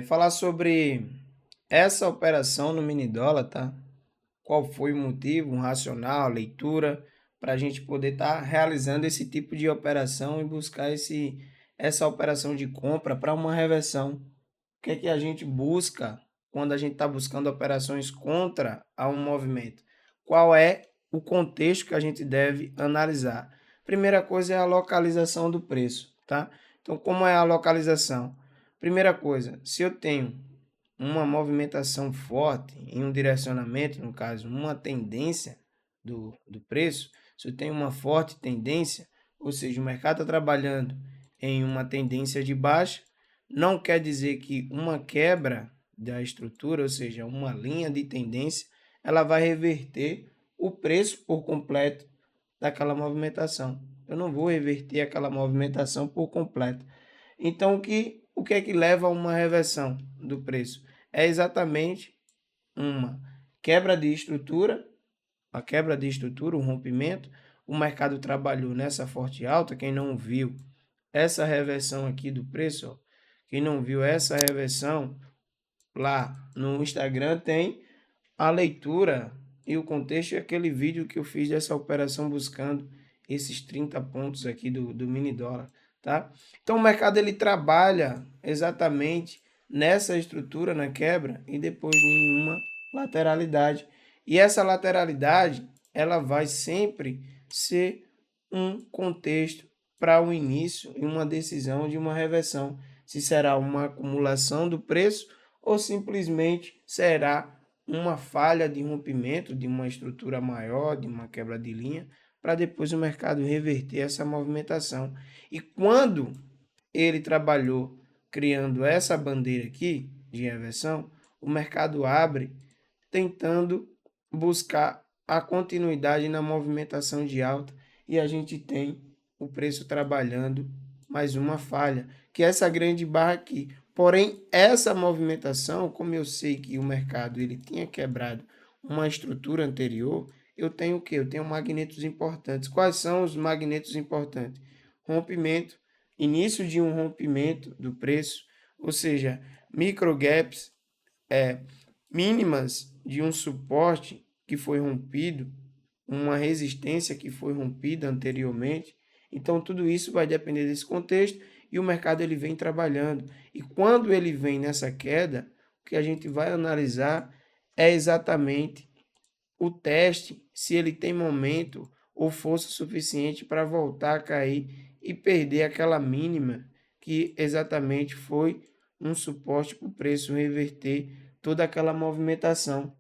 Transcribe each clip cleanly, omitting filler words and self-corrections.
Falar sobre essa operação no mini dólar, tá? Qual foi o motivo, um racional, leitura, para a gente poder estar realizando esse tipo de operação e buscar essa operação de compra para uma reversão. O que é que a gente busca quando a gente está buscando operações contra a um movimento? Qual é o contexto que a gente deve analisar? Primeira coisa é a localização do preço, tá? Então, como é a localização? Primeira coisa, se eu tenho uma movimentação forte em um direcionamento, no caso, uma tendência do preço, se eu tenho uma forte tendência, ou seja, o mercado está trabalhando em uma tendência de baixa, não quer dizer que uma quebra da estrutura, ou seja, uma linha de tendência, ela vai reverter o preço por completo daquela movimentação. Eu não vou reverter aquela movimentação por completo. Então, o que é que leva a uma reversão do preço? É exatamente uma quebra de estrutura, a quebra de estrutura, um rompimento. O mercado trabalhou nessa forte alta. Quem não viu essa reversão aqui do preço, ó, quem não viu essa reversão, lá no Instagram tem a leitura e o contexto e aquele vídeo que eu fiz dessa operação buscando esses 30 pontos aqui do mini dólar, tá? Então o mercado ele trabalha exatamente nessa estrutura, na quebra e depois em uma lateralidade. E essa lateralidade, ela vai sempre ser um contexto para o início e uma decisão de uma reversão, se será uma acumulação do preço ou simplesmente será uma falha de rompimento de uma estrutura maior, de uma quebra de linha, para depois o mercado reverter essa movimentação. E quando ele trabalhou criando essa bandeira aqui de reversão, o mercado abre tentando buscar a continuidade na movimentação de alta e a gente tem o preço trabalhando mais uma falha, que é essa grande barra aqui. Porém, essa movimentação, como eu sei que o mercado ele tinha quebrado uma estrutura anterior, eu tenho o quê? Eu tenho magnetos importantes. Quais são os magnetos importantes? Rompimento, início de um rompimento do preço, ou seja, micro gaps, é, mínimas de um suporte que foi rompido, uma resistência que foi rompida anteriormente. Então tudo isso vai depender desse contexto e o mercado ele vem trabalhando. E quando ele vem nessa queda, o que a gente vai analisar é exatamente o teste, se ele tem momento ou força suficiente para voltar a cair e perder aquela mínima que exatamente foi um suporte para o preço reverter toda aquela movimentação.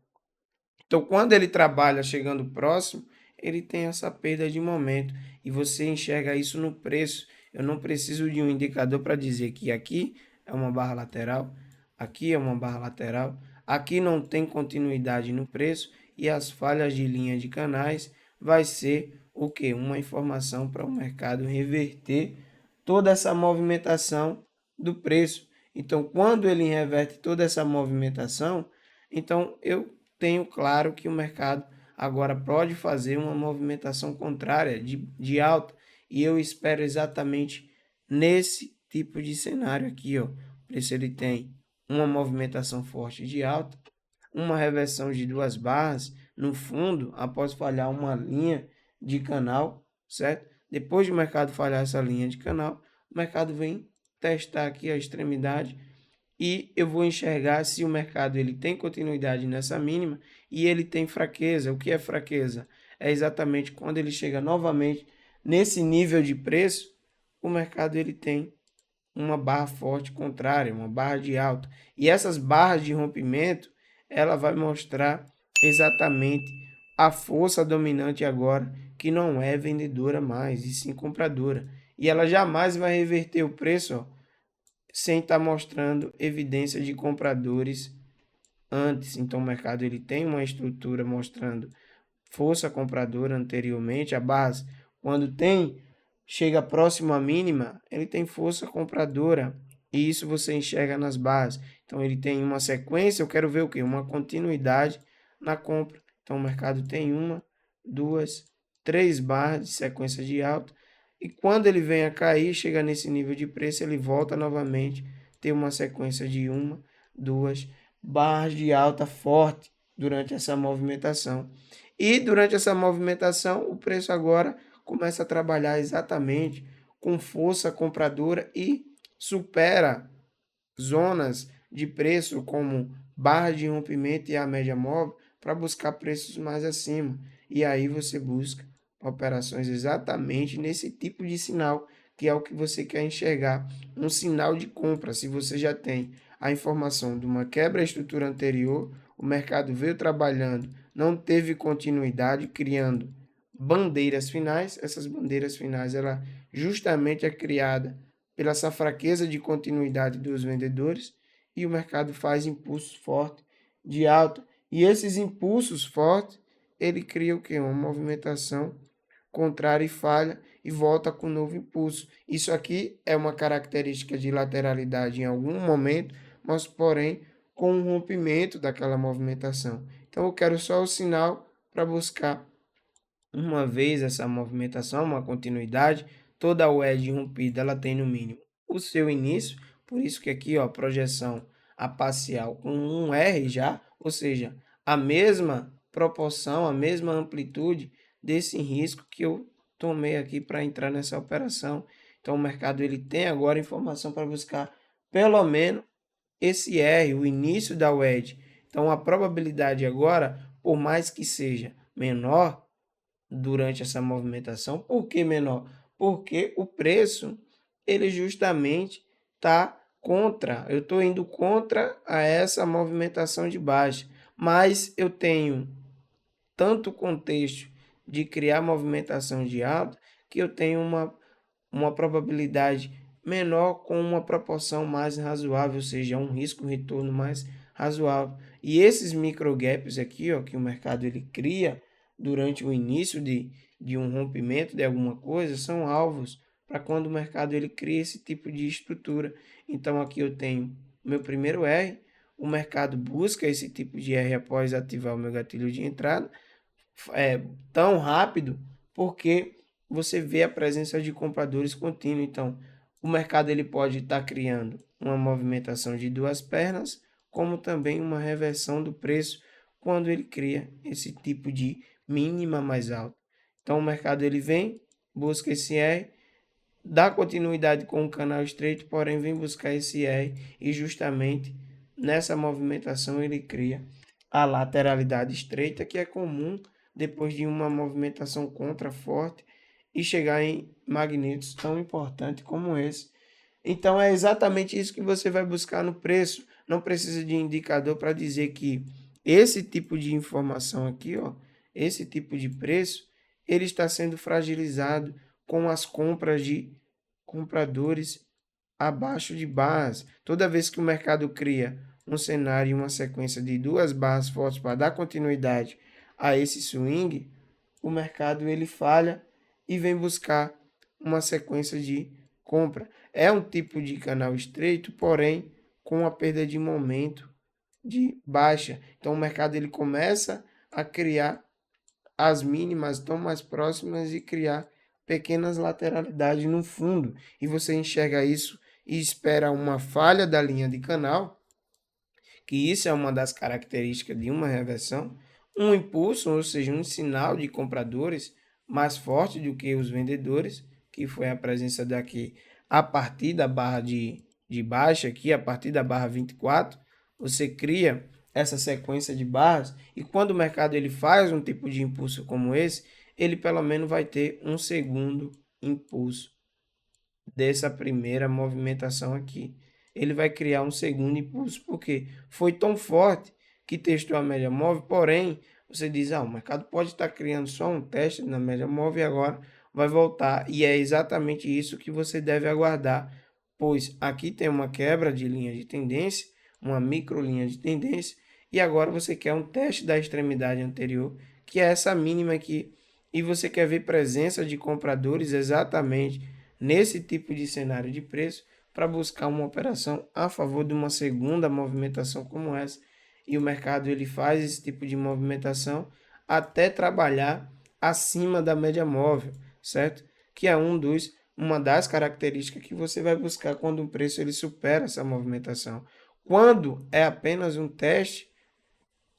Então, quando ele trabalha chegando próximo, ele tem essa perda de momento e você enxerga isso no preço. Eu não preciso de um indicador para dizer que aqui é uma barra lateral, aqui é uma barra lateral, aqui não tem continuidade no preço e as falhas de linha de canais vai ser o que? Uma informação para o mercado reverter toda essa movimentação do preço. Então, quando ele reverte toda essa movimentação, então eu tenho claro que o mercado agora pode fazer uma movimentação contrária de alta e eu espero exatamente nesse tipo de cenário aqui, ó. O preço ele tem uma movimentação forte de alta, uma reversão de duas barras no fundo após falhar uma linha de canal, certo? Depois do mercado falhar essa linha de canal, o mercado vem testar aqui a extremidade e eu vou enxergar se o mercado ele tem continuidade nessa mínima e ele tem fraqueza. O que é fraqueza? É exatamente quando ele chega novamente nesse nível de preço, o mercado ele tem uma barra forte contrária, uma barra de alta. E essas barras de rompimento, ela vai mostrar exatamente a força dominante agora, que não é vendedora mais, e sim compradora. E ela jamais vai reverter o preço, ó, sem estar mostrando evidência de compradores antes. Então o mercado ele tem uma estrutura mostrando força compradora anteriormente, a base quando tem chega próximo à mínima, ele tem força compradora e isso você enxerga nas barras. Então ele tem uma sequência, eu quero ver o que? Uma continuidade na compra. Então o mercado tem uma, duas, três barras de sequência de alta e quando ele vem a cair, chega nesse nível de preço, ele volta novamente ter uma sequência de uma, duas barras de alta forte durante essa movimentação. E durante essa movimentação, o preço agora começa a trabalhar exatamente com força compradora e supera zonas de preço como barra de rompimento e a média móvel para buscar preços mais acima. E aí você busca operações exatamente nesse tipo de sinal, que é o que você quer enxergar, um sinal de compra. Se você já tem a informação de uma quebra estrutura anterior, o mercado veio trabalhando, não teve continuidade, criando bandeiras finais. Essas bandeiras finais, ela justamente é criada pela essa fraqueza de continuidade dos vendedores, e o mercado faz impulsos fortes de alta. E esses impulsos fortes, ele cria o quê? Uma movimentação contrária e falha e volta com novo impulso. Isso aqui é uma característica de lateralidade em algum momento, mas porém com um rompimento daquela movimentação. Então eu quero só o sinal para buscar uma vez essa movimentação, uma continuidade. Toda wedge rompida, ela tem no mínimo o seu início, por isso que aqui, ó, projeção a parcial com um R já, ou seja, a mesma proporção, a mesma amplitude desse risco que eu tomei aqui para entrar nessa operação. Então o mercado ele tem agora informação para buscar pelo menos esse R, o início da wedge. Então a probabilidade agora, por mais que seja menor, durante essa movimentação. Por que menor? Porque o preço, ele justamente está contra, eu estou indo contra a essa movimentação de baixa, mas eu tenho tanto contexto de criar movimentação de alta que eu tenho uma probabilidade menor com uma proporção mais razoável, ou seja, um risco-retorno mais razoável. E esses micro gaps aqui, ó, que o mercado ele cria durante o início de um rompimento de alguma coisa, são alvos para quando o mercado ele cria esse tipo de estrutura. Então aqui eu tenho meu primeiro R, o mercado busca esse tipo de R após ativar o meu gatilho de entrada, tão rápido, porque você vê a presença de compradores contínuo. Então, o mercado ele pode estar criando uma movimentação de duas pernas, como também uma reversão do preço quando ele cria esse tipo de mínima mais alta. Então, o mercado ele vem, busca esse R, dá continuidade com o canal estreito, porém vem buscar esse R e justamente nessa movimentação ele cria a lateralidade estreita, que é comum depois de uma movimentação contra forte e chegar em magnetos tão importantes como esse. Então é exatamente isso que você vai buscar no preço. Não precisa de indicador para dizer que esse tipo de informação aqui, ó, esse tipo de preço, ele está sendo fragilizado com as compras de compradores abaixo de barras. Toda vez que o mercado cria um cenário e uma sequência de duas barras fortes para dar continuidade a esse swing, o mercado ele falha e vem buscar uma sequência de compra. É um tipo de canal estreito, porém com a perda de momento de baixa. Então o mercado ele começa a criar as mínimas tão mais próximas e criar pequenas lateralidades no fundo. E você enxerga isso e espera uma falha da linha de canal, que isso é uma das características de uma reversão, um impulso, ou seja, um sinal de compradores mais forte do que os vendedores, que foi a presença daqui a partir da barra de baixa, aqui a partir da barra 24, você cria essa sequência de barras, e quando o mercado ele faz um tipo de impulso como esse, ele pelo menos vai ter um segundo impulso dessa primeira movimentação aqui. Ele vai criar um segundo impulso, porque foi tão forte que testou a média móvel, porém, você diz, o mercado pode estar criando só um teste na média móvel e agora vai voltar. E é exatamente isso que você deve aguardar, pois aqui tem uma quebra de linha de tendência, uma micro linha de tendência, e agora você quer um teste da extremidade anterior, que é essa mínima aqui, e você quer ver presença de compradores exatamente nesse tipo de cenário de preço para buscar uma operação a favor de uma segunda movimentação como essa. E o mercado ele faz esse tipo de movimentação até trabalhar acima da média móvel, certo? Que é um dos uma das características que você vai buscar quando um preço ele supera essa movimentação. Quando é apenas um teste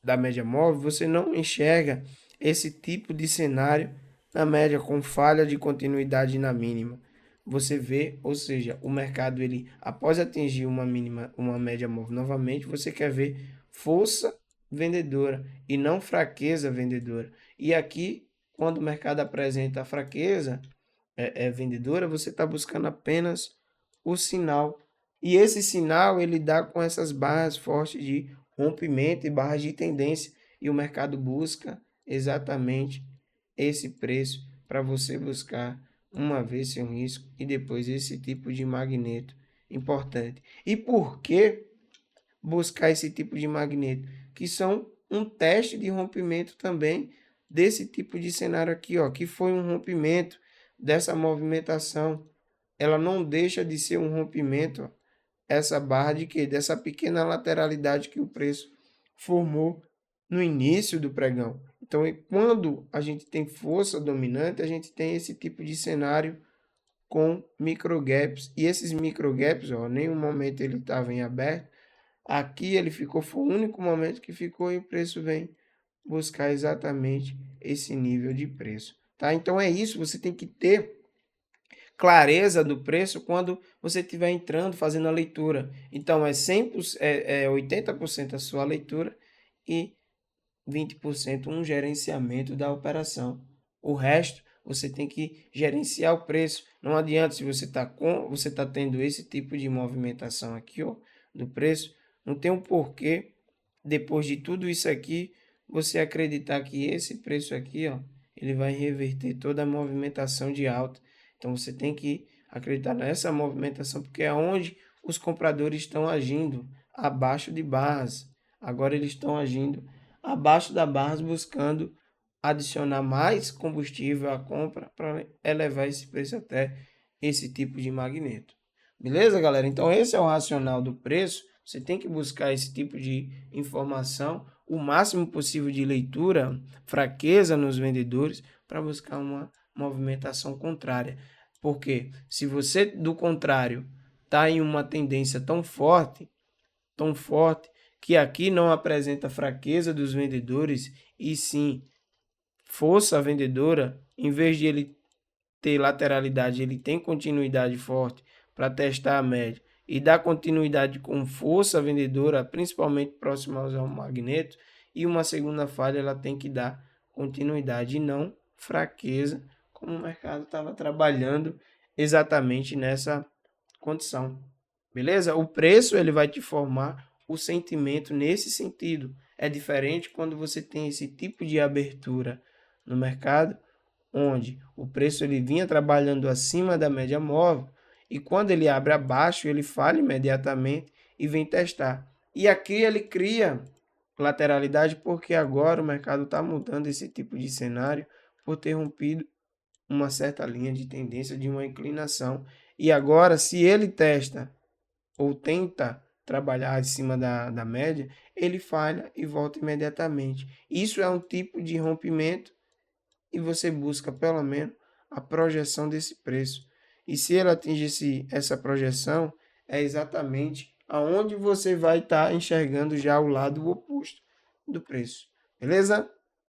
da média móvel, você não enxerga esse tipo de cenário na média com falha de continuidade na mínima. Você vê, ou seja, o mercado ele após atingir uma mínima, uma média móvel novamente, você quer ver força vendedora e não fraqueza vendedora. E aqui, quando o mercado apresenta a fraqueza vendedora, você está buscando apenas o sinal. E esse sinal ele dá com essas barras fortes de rompimento e barras de tendência. E o mercado busca exatamente esse preço para você buscar uma vez seu risco e depois esse tipo de magneto importante. E por que buscar esse tipo de magneto? Que são um teste de rompimento também desse tipo de cenário aqui, ó, que foi um rompimento dessa movimentação. Ela não deixa de ser um rompimento, ó, essa barra de quê? Dessa pequena lateralidade que o preço formou no início do pregão. Então, quando a gente tem força dominante, a gente tem esse tipo de cenário com micro gaps. E esses micro gaps, ó, nenhum momento ele estava em aberto. Aqui ele ficou, foi o único momento que ficou e o preço vem buscar exatamente esse nível de preço, tá? Então é isso, você tem que ter clareza do preço quando você estiver entrando, fazendo a leitura. Então, 80% a sua leitura e 20% um gerenciamento da operação. O resto, você tem que gerenciar o preço. Não adianta se você tá tendo esse tipo de movimentação aqui, ó, do preço, não tem um porquê, depois de tudo isso aqui, você acreditar que esse preço aqui, ó, ele vai reverter toda a movimentação de alta. Então você tem que acreditar nessa movimentação, porque é onde os compradores estão agindo abaixo de barras. Agora eles estão agindo abaixo da barras, buscando adicionar mais combustível à compra para elevar esse preço até esse tipo de magneto. Beleza, galera? Então esse é o racional do preço. Você tem que buscar esse tipo de informação, o máximo possível de leitura, fraqueza nos vendedores, para buscar uma movimentação contrária. Porque se você, do contrário, está em uma tendência tão forte, que aqui não apresenta fraqueza dos vendedores, e sim força vendedora, em vez de ele ter lateralidade, ele tem continuidade forte para testar a média e dar continuidade com força vendedora, principalmente próximo ao magneto, e uma segunda falha ela tem que dar continuidade e não fraqueza, como o mercado estava trabalhando exatamente nessa condição. Beleza? O preço ele vai te formar o sentimento nesse sentido. É diferente quando você tem esse tipo de abertura no mercado, onde o preço ele vinha trabalhando acima da média móvel e quando ele abre abaixo, ele falha imediatamente e vem testar. E aqui ele cria lateralidade porque agora o mercado está mudando esse tipo de cenário por ter rompido uma certa linha de tendência de uma inclinação. E agora, se ele testa ou tenta trabalhar acima da média, ele falha e volta imediatamente. Isso é um tipo de rompimento e você busca pelo menos a projeção desse preço. E se ele atingir essa projeção, é exatamente aonde você vai estar enxergando já o lado oposto do preço. Beleza?